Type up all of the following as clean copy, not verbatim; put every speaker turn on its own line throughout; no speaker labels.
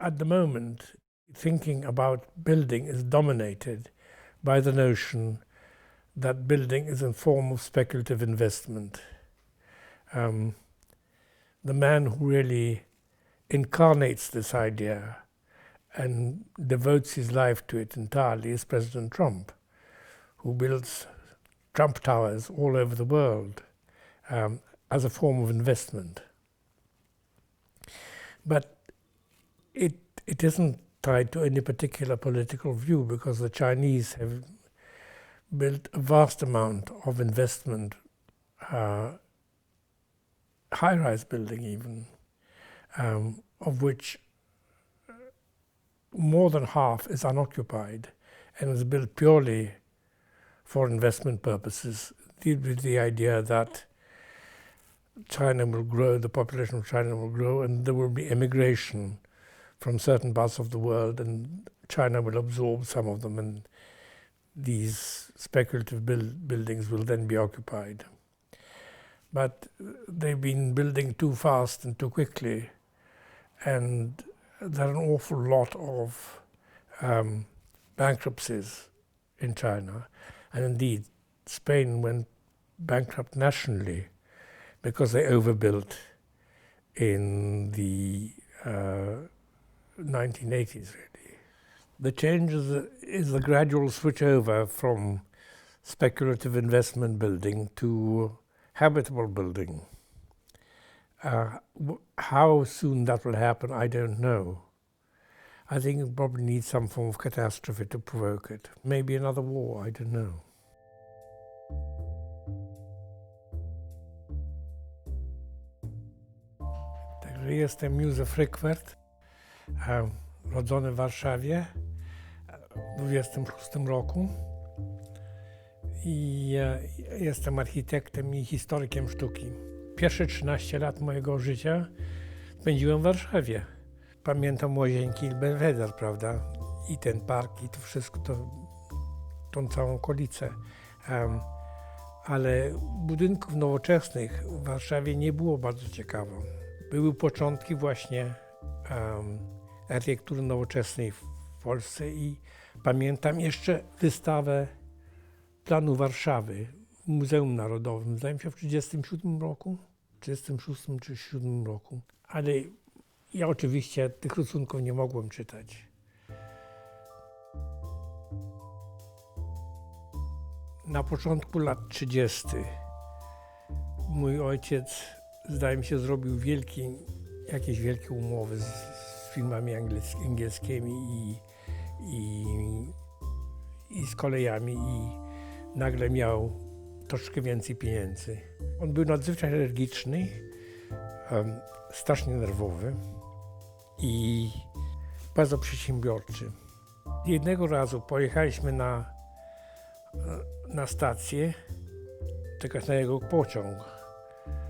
at the moment, thinking about building is dominated by the notion that building is a form of speculative investment. The man who really incarnates this idea and devotes his life to it entirely is President Trump, who builds Trump towers all over the world as a form of investment. But it isn't tied to any particular political view, because the Chinese have built a vast amount of investment, high-rise building even, of which more than half is unoccupied and is built purely for investment purposes, with the idea that China will grow, the population of China will grow, and there will be immigration from certain parts of the world, and China will absorb some of them, and these speculative buildings will then be occupied. But they've been building too fast and too quickly, and there are an awful lot of bankruptcies in China. And indeed, Spain went bankrupt nationally because they overbuilt in the 1980s, really. The change is a gradual switch over from speculative investment building to habitable building. How soon that will happen, I don't know. I think it probably needs some form of catastrophe to provoke it. Maybe another war, I don't know. Także jestem Joseph Rykwert, urodzony w Warszawie w 26 roku. I jestem architektem i historykiem sztuki. Pierwsze 13 lat mojego życia spędziłem w Warszawie. Pamiętam Łazienki i Belweder, prawda? I ten park, i to wszystko, tą całą okolicę. Ale budynków nowoczesnych w Warszawie nie było bardzo ciekawo. Były początki właśnie architektury nowoczesnej w Polsce i pamiętam jeszcze wystawę planu Warszawy w Muzeum Narodowym, zdaje mi się w 1937 roku, 1936 czy 1937 roku. Ale ja oczywiście tych rysunków nie mogłem czytać. Na początku lat 30. mój ojciec, zdaje mi się, zrobił jakieś wielkie umowy z firmami angielskimi i z kolejami i nagle miał troszkę więcej pieniędzy. On był nadzwyczaj energiczny, strasznie nerwowy i bardzo przedsiębiorczy. Jednego razu pojechaliśmy na stację czekać na jego pociąg.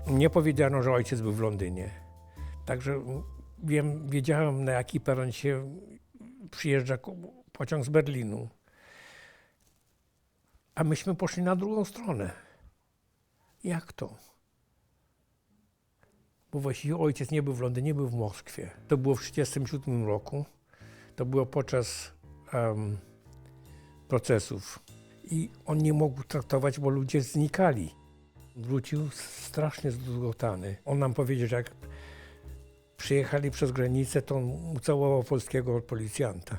Nie powiedziano, że ojciec był w Londynie. Także wiedziałem, na jaki peron się przyjeżdża pociąg z Berlinu. A myśmy poszli na drugą stronę. Jak to? Bo właściwie ojciec nie był w Londynie, był w Moskwie. To było w 1937 roku. To było podczas procesów. I on nie mógł traktować, bo ludzie znikali. Wrócił strasznie zdruzgotany. On nam powiedział, że jak przyjechali przez granicę, to on ucałował polskiego policjanta.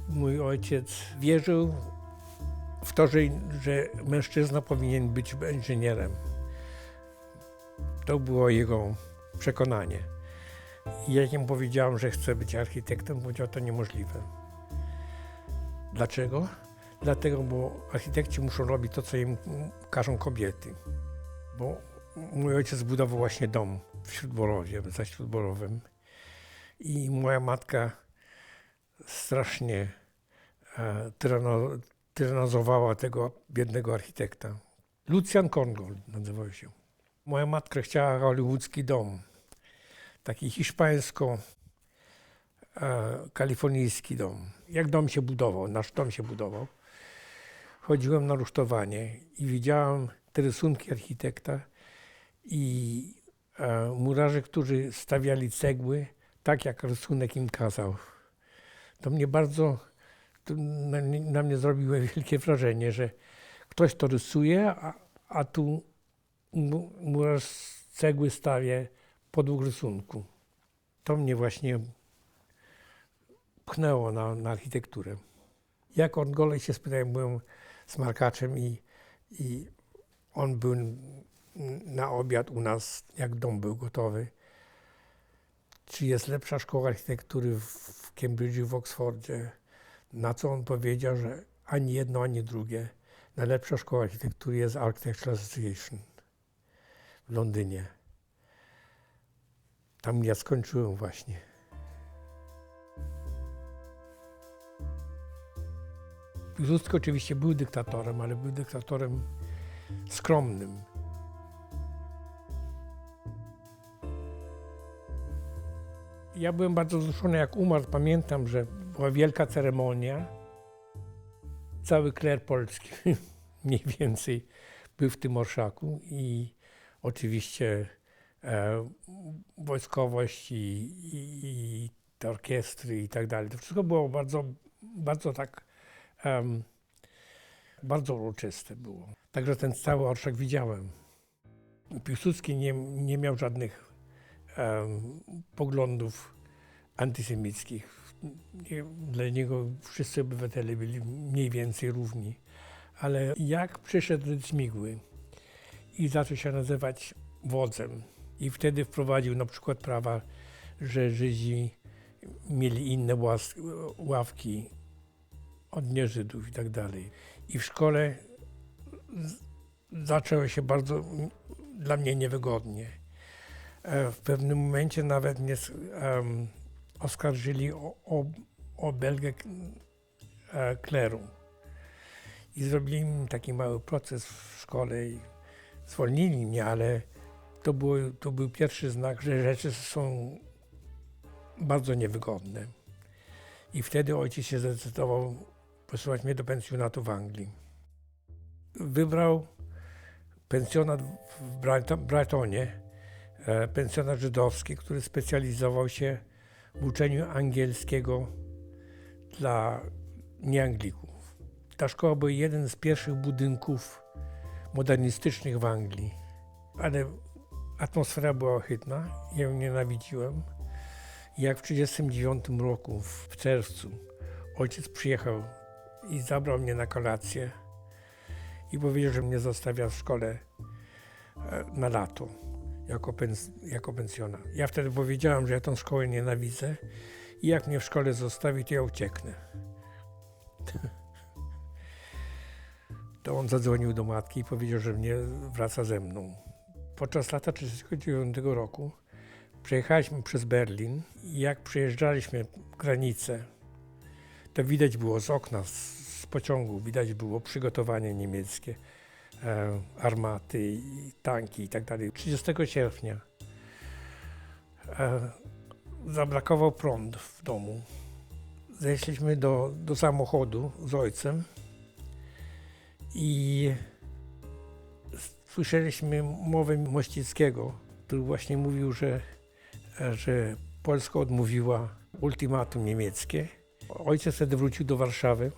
Mój ojciec wierzył w to, że mężczyzna powinien być inżynierem. To było jego przekonanie. I jak mu powiedziałem, że chcę być architektem, powiedział, to niemożliwe. Dlaczego? Dlatego, bo architekci muszą robić to, co im każą kobiety. Bo mój ojciec zbudował właśnie dom w Śródborowie, za Śródborowem. I moja matka strasznie tyranozowała tego biednego architekta. Lucjan Kongold nazywał się. Moja matka chciała hollywoodzki dom. Taki hiszpańsko-kalifornijski dom. Jak dom się budował, nasz dom się budował. Chodziłem na rusztowanie i widziałem te rysunki architekta i murarze, którzy stawiali cegły tak, jak rysunek im kazał. To na mnie zrobiło wielkie wrażenie, że ktoś to rysuje, a tu murarz cegły stawia podług rysunku. To mnie właśnie pchnęło na architekturę. Jak od golej się spytałem, byłem smarkaczem i on był na obiad u nas, jak dom był gotowy. Czy jest lepsza szkoła architektury w Cambridge'u, w Oxfordzie? Na co on powiedział, że ani jedno, ani drugie. Najlepsza szkoła architektury jest Architectural Association w Londynie. Tam ja skończyłem właśnie. Piłsudski oczywiście był dyktatorem, ale był dyktatorem skromnym. Ja byłem bardzo wzruszony, jak umarł. Pamiętam, że była wielka ceremonia. Cały kler polski mniej więcej był w tym orszaku i oczywiście wojskowość i te orkiestry i tak dalej. To wszystko było bardzo tak, bardzo uroczyste było. Także ten cały orszak widziałem. Piłsudski nie miał żadnych poglądów antysemickich. Dla niego wszyscy obywatele byli mniej więcej równi. Ale jak przyszedł z Migły i zaczął się nazywać wodzem i wtedy wprowadził na przykład prawa, że Żydzi mieli inne ławki od nieżydów i tak dalej. I w szkole zaczęło się bardzo dla mnie niewygodnie. W pewnym momencie nawet mnie oskarżyli o obelgę kleru. I zrobili mi taki mały proces w szkole i zwolnili mnie, ale to był pierwszy znak, że rzeczy są bardzo niewygodne. I wtedy ojciec się zdecydował posyłać mnie do pensjonatu w Anglii. Wybrał pensjonat w Brightonie, pensjonat żydowski, który specjalizował się w uczeniu angielskiego dla nieanglików. Ta szkoła była jeden z pierwszych budynków modernistycznych w Anglii, ale atmosfera była ohydna, ja ją nienawidziłem. I jak w 1939 roku, w czerwcu, ojciec przyjechał i zabrał mnie na kolację i powiedział, że mnie zostawia w szkole na lato, jako pensjonat. Ja wtedy powiedziałem, że ja tę szkołę nienawidzę i jak mnie w szkole zostawi, to ja ucieknę. To on zadzwonił do matki i powiedział, że mnie wraca ze mną. Podczas lata 1939 roku przejechaliśmy przez Berlin i jak przejeżdżaliśmy granicę, to widać było z okna, z pociągu, widać było przygotowanie niemieckie, armaty, i tanki i tak dalej. 30 sierpnia zabrakował prąd w domu. Zeszliśmy do samochodu z ojcem i słyszeliśmy mowę Mościckiego, który właśnie mówił, że Polska odmówiła ultimatum niemieckie. Ojciec wtedy wrócił do Warszawy,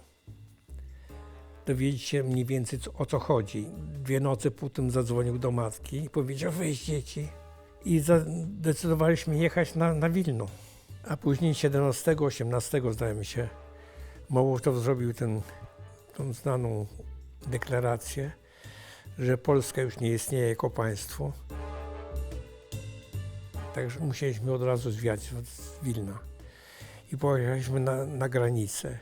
dowiedzieć się mniej więcej o co chodzi. 2 noce potem zadzwonił do matki i powiedział: wyjdź dzieci. I zdecydowaliśmy jechać na Wilno. A później 17, 18 zdaje mi się, Mołotow zrobił tą znaną deklarację, że Polska już nie istnieje jako państwo. Także musieliśmy od razu zwiać z Wilna. I pojechaliśmy na granicę.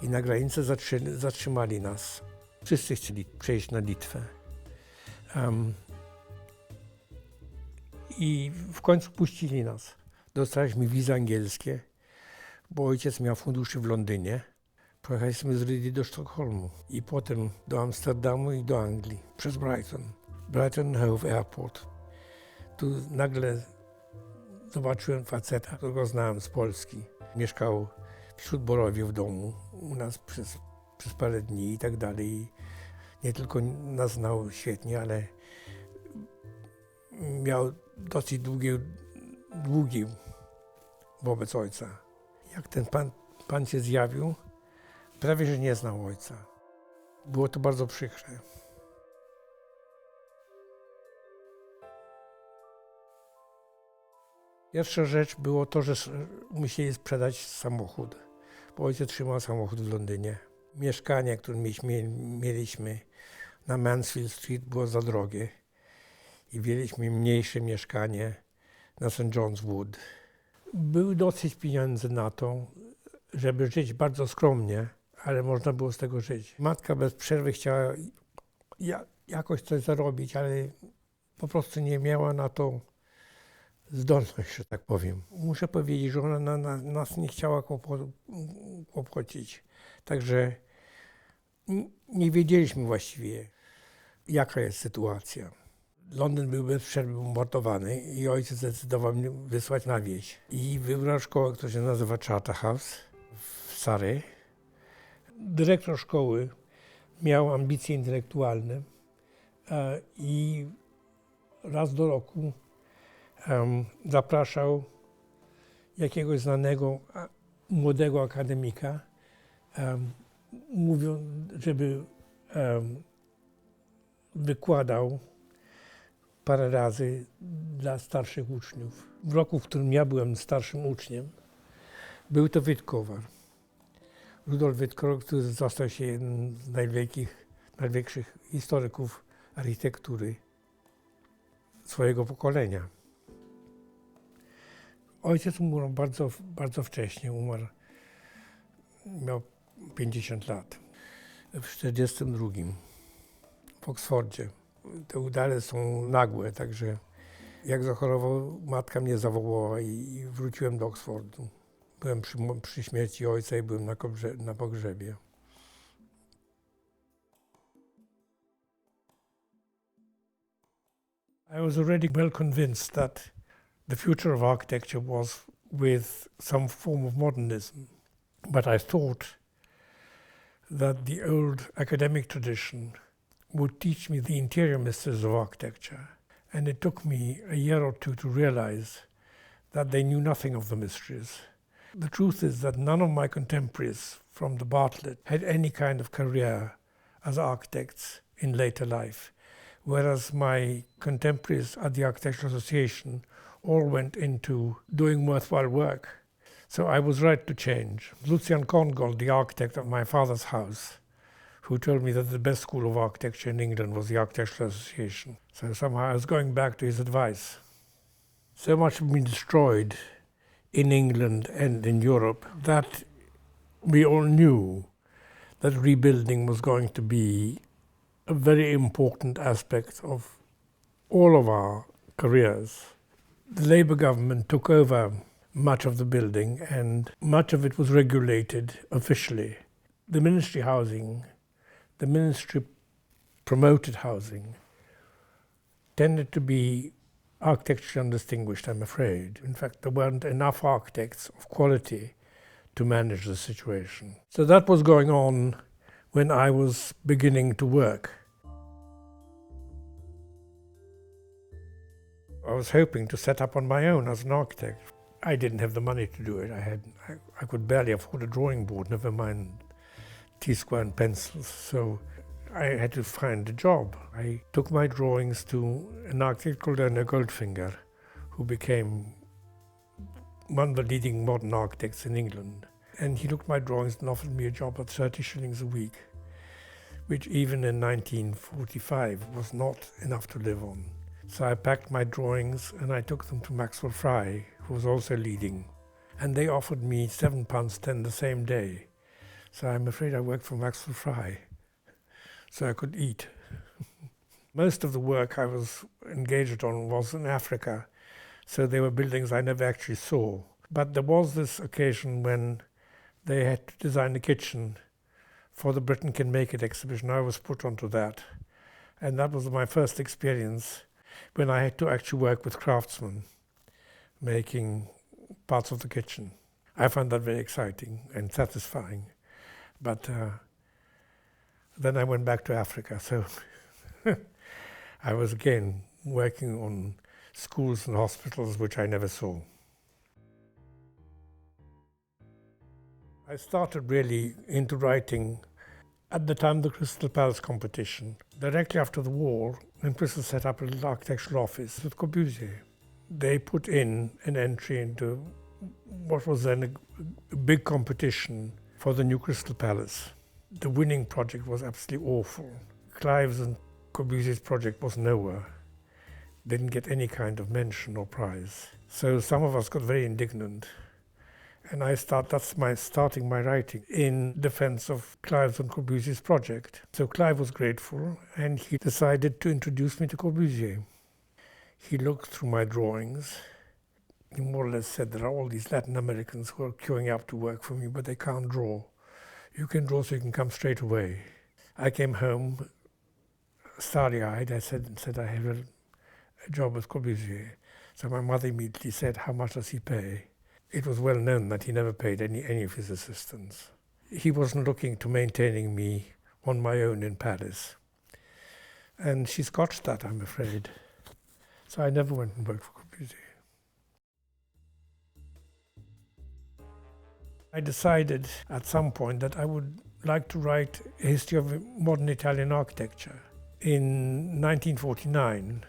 I na granicy zatrzymali nas. Wszyscy chcieli przejść na Litwę. I w końcu puścili nas. Dostaliśmy wizy angielskie, bo ojciec miał fundusze w Londynie. Pojechaliśmy z Rydii do Sztokholmu i potem do Amsterdamu i do Anglii przez Brighton. Brighton Hove Airport. Tu nagle zobaczyłem faceta, którego znałem z Polski. Mieszkał wśród Borowie w domu u nas przez parę dni i tak dalej. Nie tylko nas znał świetnie, ale miał dosyć długi wobec ojca. Jak ten pan się zjawił, prawie że nie znał ojca. Było to bardzo przykre. Pierwsza rzecz było to, że musieli sprzedać samochód, bo ojciec trzymał samochód w Londynie. Mieszkanie, które mieliśmy na Mansfield Street, było za drogie i wzięliśmy mniejsze mieszkanie na St. John's Wood. Były dosyć pieniędzy na to, żeby żyć bardzo skromnie, ale można było z tego żyć. Matka bez przerwy chciała jakoś coś zarobić, ale po prostu nie miała na to zdolność, że tak powiem. Muszę powiedzieć, że ona nas nie chciała kłopocić. Także nie wiedzieliśmy właściwie, jaka jest sytuacja. Londyn był bez przerwy bombardowany i ojciec zdecydował mnie wysłać na wieś. I wybrał szkołę, która się nazywa Charterhouse w Surrey. Dyrektor szkoły miał ambicje intelektualne i raz do roku zapraszał jakiegoś znanego młodego akademika, mówiąc, żeby wykładał parę razy dla starszych uczniów. W roku, w którym ja byłem starszym uczniem, był to Witkowar. Rudolf Witkowar, który został się jednym z największych historyków architektury swojego pokolenia. Ojciec umarł bardzo wcześnie, miał 50 lat, w 1942 w Oksfordzie. Te udare są nagłe, także jak zachorował, matka mnie zawołała i wróciłem do Oksfordu. Byłem przy śmierci ojca i byłem na pogrzebie. I was already well convinced that the future of architecture was with some form of modernism, but I thought that the old academic tradition would teach me the interior mysteries of architecture, and it took me a year or two to realize that they knew nothing of the mysteries. The truth is that none of my contemporaries from the Bartlett had any kind of career as architects in later life, whereas my contemporaries at the Architectural Association all went into doing worthwhile work. So I was right to change. Lucian Congold, the architect of my father's house, who told me that the best school of architecture in England was the Architectural Association. So somehow I was going back to his advice. So much had been destroyed in England and in Europe that we all knew that rebuilding was going to be a very important aspect of all of our careers. The Labour government took over much of the building and much of it was regulated officially. The ministry housing, the ministry promoted housing, tended to be architecturally undistinguished, I'm afraid. In fact, there weren't enough architects of quality to manage the situation. So that was going on when I was beginning to work. I was hoping to set up on my own as an architect. I didn't have the money to do it. I could barely afford a drawing board, never mind T-square and pencils. So I had to find a job. I took my drawings to an architect called Erno Goldfinger, who became one of the leading modern architects in England. And he looked at my drawings and offered me a job at 30 shillings a week, which even in 1945 was not enough to live on. So I packed my drawings and I took them to Maxwell Fry, who was also leading. And they offered me £7.10 the same day. So I'm afraid I worked for Maxwell Fry, so I could eat. Most of the work I was engaged on was in Africa, so they were buildings I never actually saw. But there was this occasion when they had to design a kitchen for the Britain Can Make It exhibition. I was put onto that. And that was my first experience when I had to actually work with craftsmen making parts of the kitchen. I found that very exciting and satisfying. But then I went back to Africa, so I was again working on schools and hospitals which I never saw. I started really into writing at the time of the Crystal Palace competition. Directly after the war, Crystal set up a little architectural office with Corbusier. They put in an entry into what was then a big competition for the new Crystal Palace. The winning project was absolutely awful. Clive's and Corbusier's project was nowhere. Didn't get any kind of mention or prize. So some of us got very indignant. And that's starting my writing in defense of Clive's and Corbusier's project. So Clive was grateful, and he decided to introduce me to Corbusier. He looked through my drawings. He more or less said, there are all these Latin Americans who are queuing up to work for me, but they can't draw. You can draw, so you can come straight away. I came home starry-eyed. I said I have a job with Corbusier. So my mother immediately said, how much does he pay? It was well known that he never paid any of his assistants. He wasn't looking to maintaining me on my own in Paris. And she scotched that, I'm afraid. So I never went and worked for Corbusier. I decided at some point that I would like to write a history of modern Italian architecture. In 1949,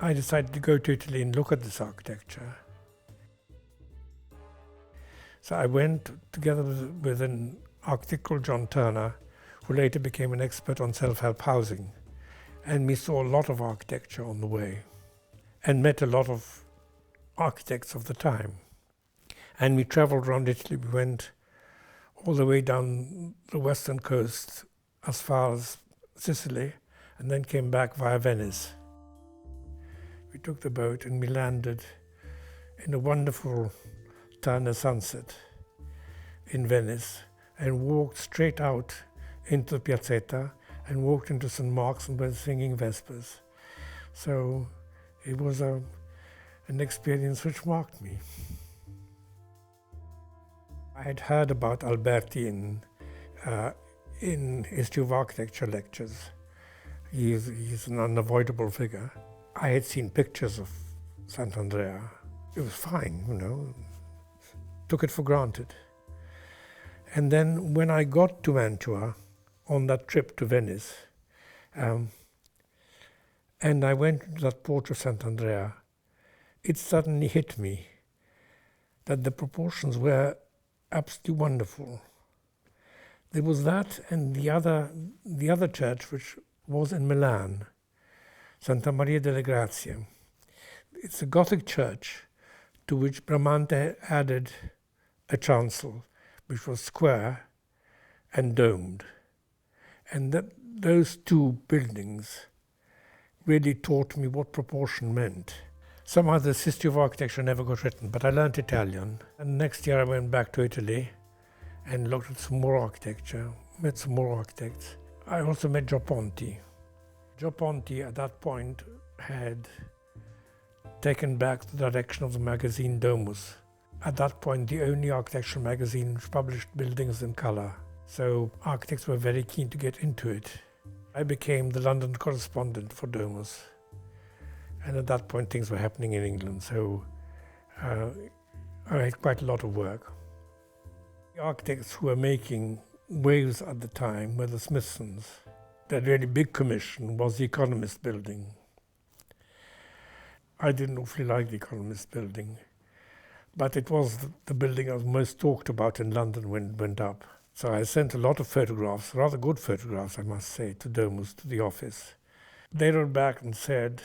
I decided to go to Italy and look at this architecture. So I went together with an architect called John Turner, who later became an expert on self-help housing. And we saw a lot of architecture on the way and met a lot of architects of the time. And we traveled around Italy. We went all the way down the western coast as far as Sicily, and then came back via Venice. We took the boat and we landed in a wonderful Turner sunset in Venice and walked straight out into the Piazzetta and walked into St. Mark's and were singing Vespers. So it was an experience which marked me. I had heard about Alberti in History of Architecture lectures. He's an unavoidable figure. I had seen pictures of Sant'Andrea. It was fine, took it for granted. And then when I got to Mantua on that trip to Venice, and I went to that porch of Sant'Andrea, it suddenly hit me that the proportions were absolutely wonderful. There was that and the other church, which was in Milan, Santa Maria delle Grazie. It's a Gothic church to which Bramante added a chancel, which was square and domed. And those two buildings really taught me what proportion meant. Somehow this history of architecture never got written, but I learned Italian. And next year I went back to Italy and looked at some more architecture, met some more architects. I also met Gio Ponti. Gio Ponti at that point had taken back the direction of the magazine Dumas. At that point, the only architectural magazine which published buildings in colour. So architects were very keen to get into it. I became the London correspondent for Dumas. And at that point, things were happening in England, so I had quite a lot of work. The architects who were making waves at the time were the Smithsons. Their really big commission was the Economist building. I didn't awfully like the Economist building, but it was the building I was most talked about in London when it went up. So I sent a lot of photographs, rather good photographs, I must say, to Dumas, to the office. They wrote back and said,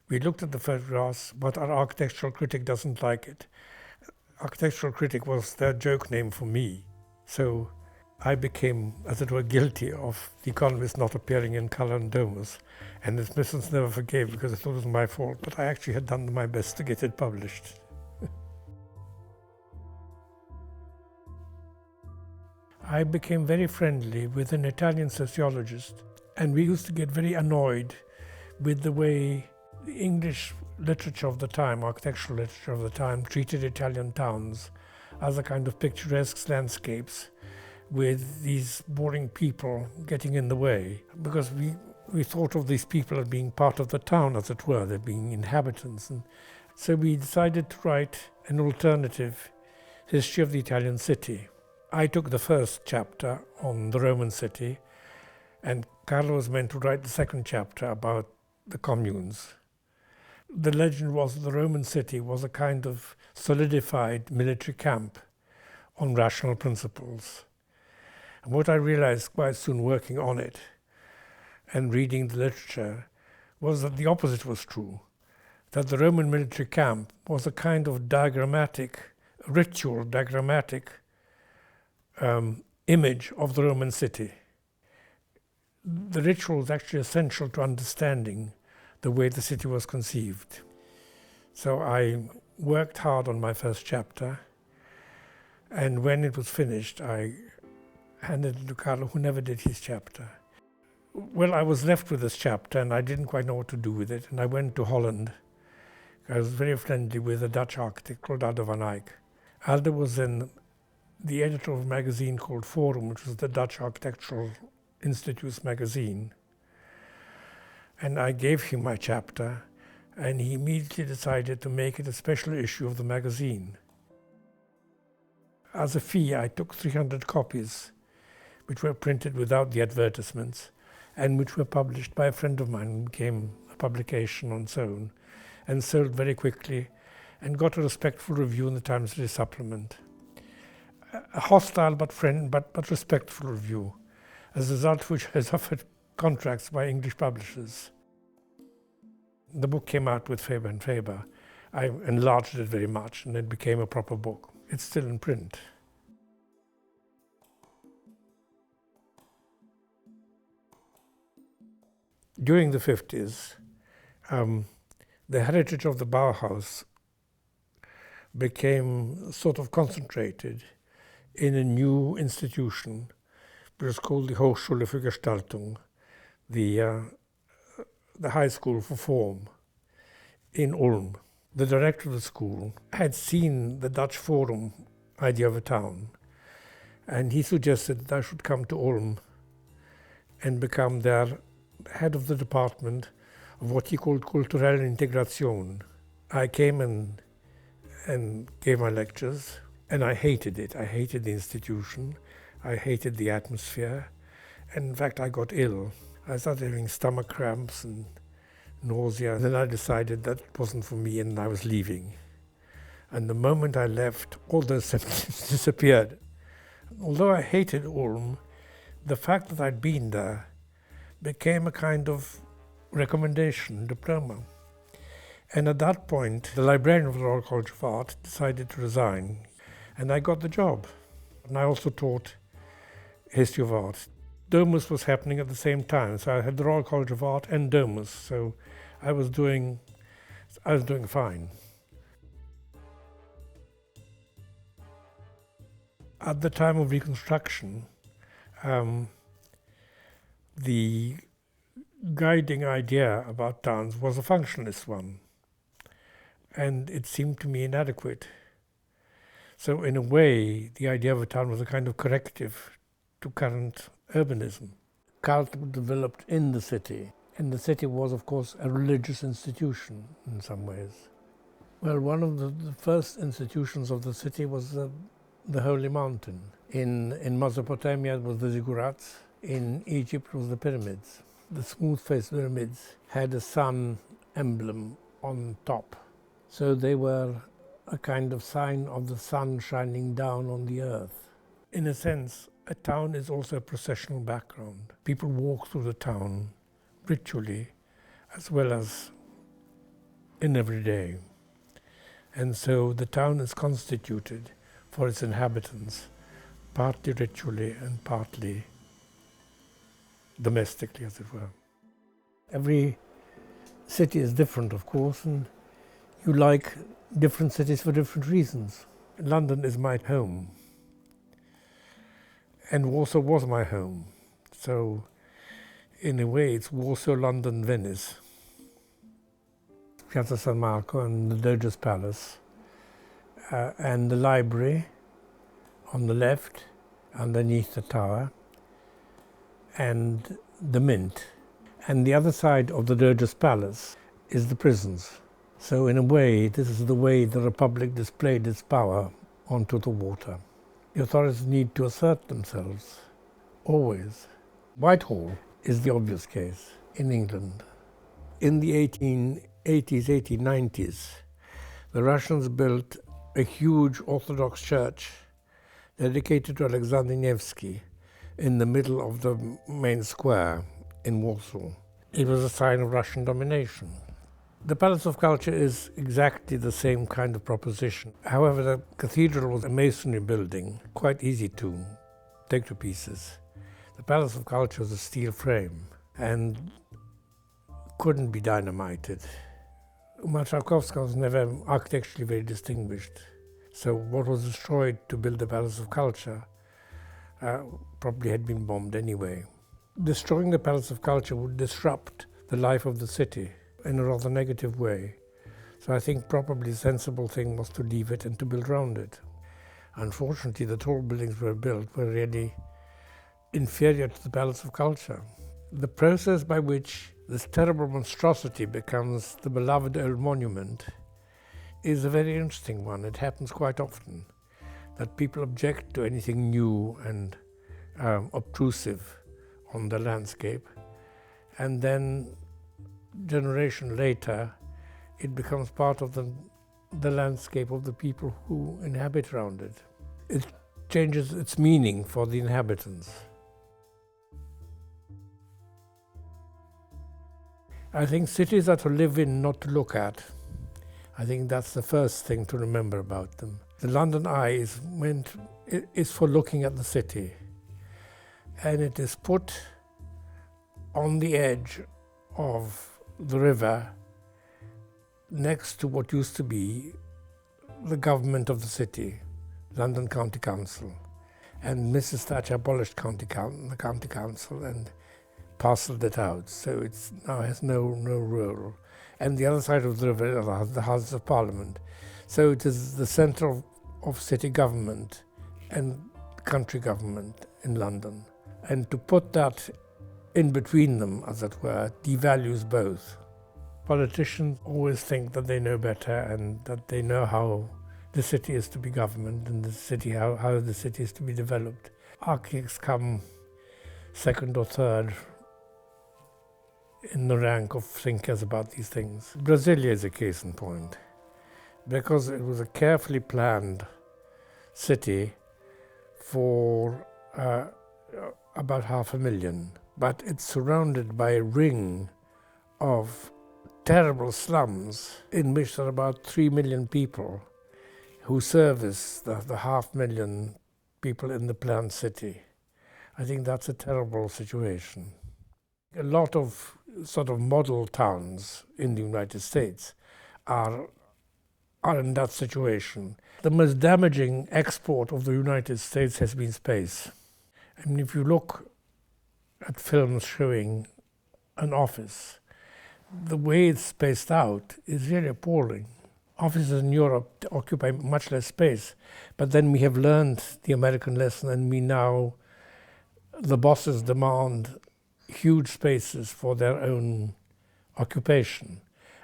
we looked at the photographs, but our architectural critic doesn't like it. Architectural critic was their joke name for me. So I became, as it were, guilty of The Economist not appearing in colour in Dumas. And the Smithsons never forgave because they thought it was my fault, but I actually had done my best to get it published. I became very friendly with an Italian sociologist, and we used to get very annoyed with the way the English literature of the time, architectural literature of the time, treated Italian towns as a kind of picturesque landscapes with these boring people getting in the way. Because we we thought of these people as being part of the town, as it were, they're being inhabitants. And so we decided to write an alternative history of the Italian city. I took the first chapter on the Roman city, and Carlo was meant to write the second chapter about the communes. The legend was that the Roman city was a kind of solidified military camp on rational principles. And what I realized quite soon working on it and reading the literature was that the opposite was true, that the Roman military camp was a kind of ritual diagrammatic image of the Roman city. The ritual was actually essential to understanding the way the city was conceived. So I worked hard on my first chapter, and when it was finished, I handed it to Carlo, who never did his chapter. Well, I was left with this chapter, and I didn't quite know what to do with it, and I went to Holland. I was very friendly with a Dutch architect called Aldo van Eyck. Aldo was then the editor of a magazine called Forum, which was the Dutch Architectural Institute's magazine. And I gave him my chapter, and he immediately decided to make it a special issue of the magazine. As a fee, I took 300 copies, which were printed without the advertisements, and which were published by a friend of mine, and became a publication on its own, and sold very quickly, and got a respectful review in the Times Daily Supplement. A hostile but respectful review, as a result of which has offered contracts by English publishers. The book came out with Faber and Faber. I enlarged it very much, and it became a proper book. It's still in print. During the 50s, the heritage of the Bauhaus became sort of concentrated in a new institution, which was called the Hochschule für Gestaltung, the High School for Form in Ulm. The director of the school had seen the Dutch Forum idea of a town, and he suggested that I should come to Ulm and become their head of the department of what he called Kulturelle Integration. I came and gave my lectures, and I hated it. I hated the institution. I hated the atmosphere. And in fact, I got ill. I started having stomach cramps and nausea. And then I decided that it wasn't for me, and I was leaving. And the moment I left, all those symptoms disappeared. Although I hated Ulm, the fact that I'd been there became a kind of recommendation, diploma. And at that point, the librarian of the Royal College of Art decided to resign, and I got the job. And I also taught history of art. Dumas was happening at the same time, so I had the Royal College of Art and Dumas, so I was doing fine. At the time of Reconstruction, the guiding idea about towns was a functionalist one, and it seemed to me inadequate. So in a way, the idea of a town was a kind of corrective to current urbanism. Cult developed in the city, and the city was, of course, a religious institution in some ways. Well, one of the first institutions of the city was the Holy Mountain. In Mesopotamia, it was the ziggurats. In Egypt, it was the pyramids. The smooth-faced pyramids had a sun emblem on top. So they were a kind of sign of the sun shining down on the earth. In a sense, a town is also a processional background. People walk through the town ritually as well as in every day. And so the town is constituted for its inhabitants, partly ritually and partly domestically, as it were. Every city is different, of course, and you like different cities for different reasons. London is my home, and Warsaw was my home. So, in a way, it's Warsaw, London, Venice. Piazza San Marco and the Doge's Palace, and the library on the left, underneath the tower, and the Mint. And the other side of the Doge's palace is the prisons. So in a way, this is the way the Republic displayed its power onto the water. The authorities need to assert themselves, always. Whitehall is the obvious case in England. In the 1880s, 1890s, the Russians built a huge Orthodox church dedicated to Alexander Nevsky in the middle of the main square in Warsaw. It was a sign of Russian domination. The Palace of Culture is exactly the same kind of proposition. However, the cathedral was a masonry building, quite easy to take to pieces. The Palace of Culture was a steel frame and couldn't be dynamited. Marszałkowska was never architecturally very distinguished. So what was destroyed to build the Palace of Culture probably had been bombed anyway. Destroying the Palace of Culture would disrupt the life of the city in a rather negative way. So I think probably the sensible thing was to leave it and to build around it. Unfortunately, the tall buildings were built were really inferior to the Palace of Culture. The process by which this terrible monstrosity becomes the beloved old monument is a very interesting one. It happens quite often that people object to anything new and obtrusive on the landscape, and then generation later it becomes part of the landscape of the people who inhabit around it. It changes its meaning for the inhabitants. I think cities are to live in, not to look at. I think that's the first thing to remember about them. The London Eye is for looking at the city, and it is put on the edge of the river next to what used to be the government of the city, London County Council. And Mrs. Thatcher abolished the County Council and parcelled it out, so it now has no role. And the other side of the river are the Houses of Parliament. So it is the centre of city government and country government in London. And to put that in between them, as it were, devalues both. Politicians always think that they know better and that they know how the city is to be governed and how the city is to be developed. Architects come second or third in the rank of thinkers about these things. Brasilia is a case in point, because it was a carefully planned city for about 500,000, but it's surrounded by a ring of terrible slums in which there are about 3 million people who service the 500,000 people in the planned city. I think that's a terrible situation. A lot of sort of model towns in the United States are in that situation. The most damaging export of the United States has been space. I mean, if you look at films showing an office, the way it's spaced out is really appalling. Offices in Europe occupy much less space, but then we have learned the American lesson, and the bosses demand huge spaces for their own occupation.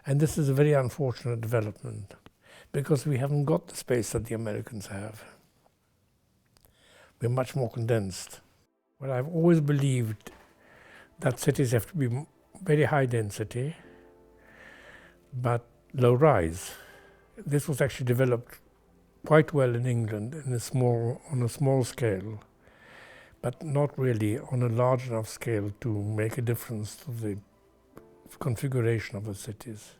And this is a very unfortunate development, because we haven't got the space that the Americans have. We're much more condensed. Well, I've always believed that cities have to be very high density, but low rise. This was actually developed quite well in England on a small scale, but not really on a large enough scale to make a difference to the configuration of the cities.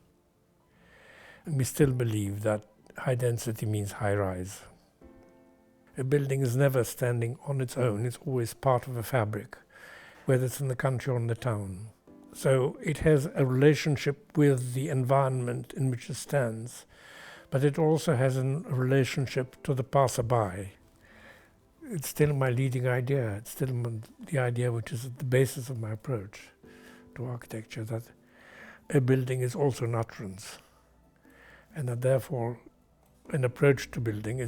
And we still believe that high density means high rise. A building is never standing on its own, it's always part of a fabric, whether it's in the country or in the town. So it has a relationship with the environment in which it stands, but it also has a relationship to the passerby. It's still my leading idea. It's still the idea which is at the basis of my approach to architecture, that a building is also an utterance, and that therefore an approach to building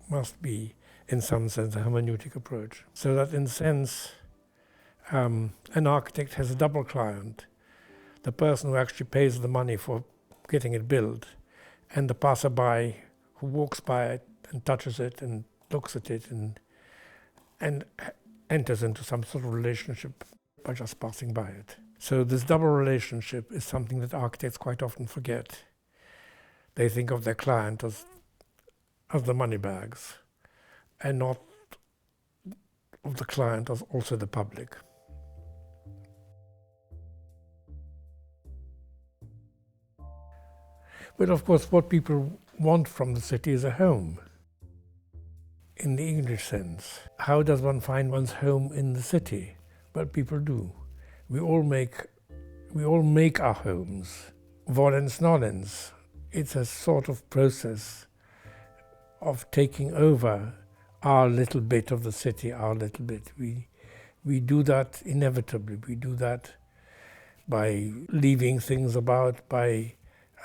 must be, in some sense, a hermeneutic approach. So that in a sense, An architect has a double client: the person who actually pays the money for getting it built, and the passerby who walks by it and touches it and looks at it and enters into some sort of relationship by just passing by it. So this double relationship is something that architects quite often forget. They think of their client as the money bags, and not of the client as also the public. But of course, what people want from the city is a home, in the English sense. How does one find one's home in the city? Well, people do. We all make our homes. Volens nolens. It's a sort of process of taking over our little bit of the city, our little bit. We do that inevitably. We do that by leaving things about, by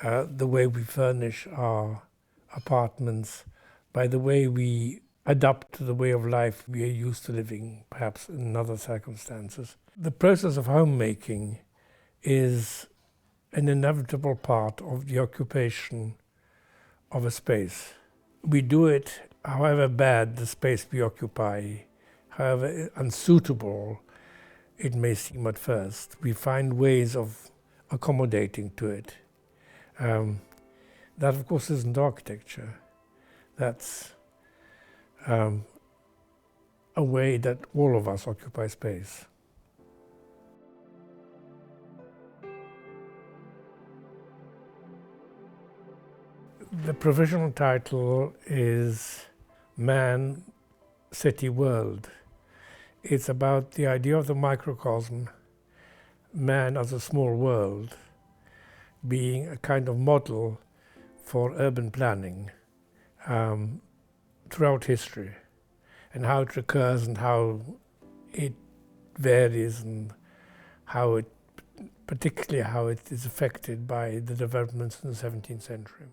the way we furnish our apartments, by the way we adapt to the way of life we are used to living, perhaps in other circumstances. The process of homemaking is an inevitable part of the occupation of a space. We do it however bad the space we occupy, however unsuitable it may seem at first. We find ways of accommodating to it. That, of course, isn't architecture. That's a way that all of us occupy space. The provisional title is Man, City, World. It's about the idea of the microcosm, man as a small world, being a kind of model for urban planning throughout history, and how it recurs and how it varies, and particularly how it is affected by the developments in the 17th century.